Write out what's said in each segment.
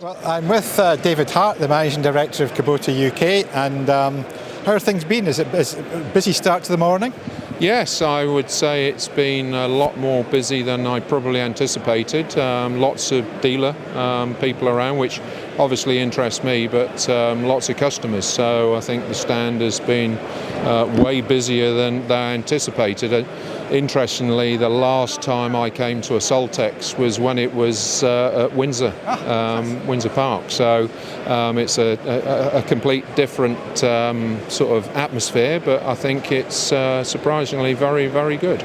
Well, I'm with David Hart, the Managing Director of Kubota UK, and how are things been? Is it a busy start to the morning? Yes, I would say it's been a lot more busy than I probably anticipated. Lots of dealer people around, which obviously interests me, but lots of customers. So I think the stand has been way busier than I anticipated. Interestingly, the last time I came to a SALTEX was when it was at Windsor, Windsor Park. So it's a complete different sort of atmosphere, but I think it's surprisingly very, very good.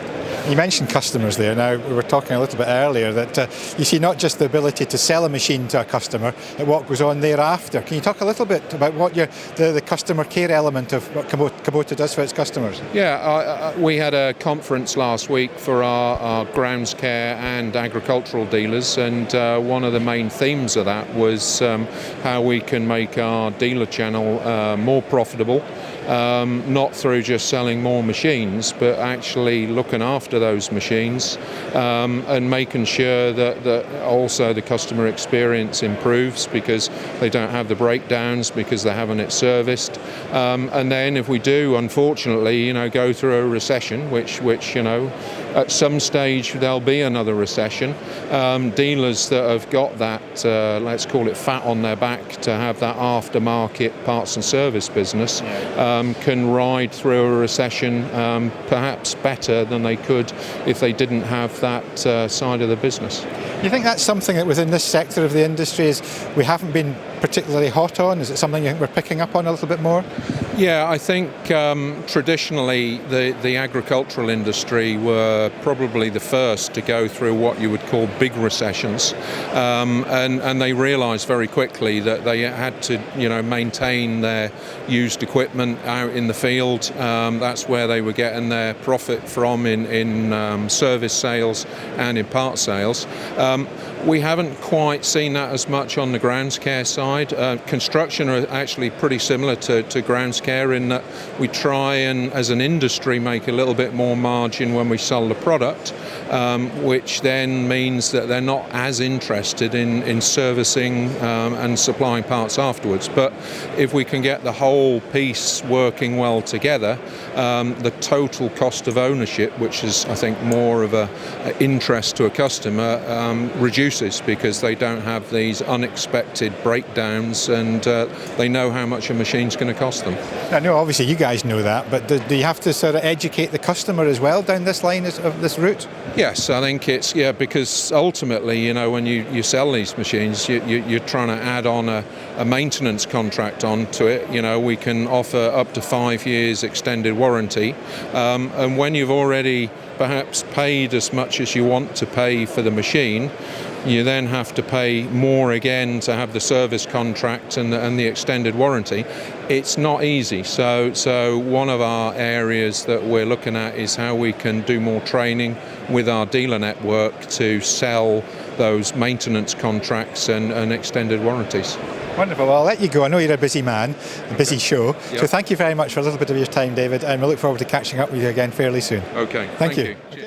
You mentioned customers there. Now, we were talking a little bit earlier that you see not just the ability to sell a machine to a customer, but what goes on thereafter. Can you talk a little bit about what the customer care element of what Kubota does for its customers? Yeah, we had a conference last week for our grounds care and agricultural dealers, and one of the main themes of that was how we can make our dealer channel more profitable. Not through just selling more machines, but actually looking after those machines and making sure that also the customer experience improves because they don't have the breakdowns because they're having it serviced. And then if we do, unfortunately, go through a recession, which at some stage there'll be another recession, dealers that have got that, let's call it fat on their back to have that aftermarket parts and service business, can ride through a recession perhaps better than they could if they didn't have that side of the business. You think that's something that within this sector of the industry is we haven't been particularly hot on? Is it something you think we're picking up on a little bit more? Yeah, I think traditionally the agricultural industry were probably the first to go through what you would call big recessions, and they realised very quickly that they had to maintain their used equipment out in the field. That's where they were getting their profit from in service sales and in part sales. We haven't quite seen that as much on the grounds care side. Construction are actually pretty similar to grounds care in that we try and, as an industry, make a little bit more margin when we sell the product, which then means that they're not as interested in servicing and supplying parts afterwards. But if we can get the whole piece working well together, the total cost of ownership, which is, I think, more of an interest to a customer, reduces because they don't have these unexpected breakdowns and they know how much a machine's going to cost them. I know obviously you guys know that, but do you have to sort of educate the customer as well down this line of this route? Yes, I think it's, because ultimately, when you sell these machines, you're trying to add on a maintenance contract onto it. We can offer up to 5 years extended warranty, and when you've already perhaps paid as much as you want to pay for the machine, you then have to pay more again to have the service contract and the extended warranty. It's not easy. So one of our areas that we're looking at is how we can do more training with our dealer network to sell those maintenance contracts and extended warranties. Wonderful. Well, I'll let you go. I know you're a busy man, a busy show. Yep. So thank you very much for a little bit of your time, David, and we look forward to catching up with you again fairly soon. Okay. Thank you. Cheers.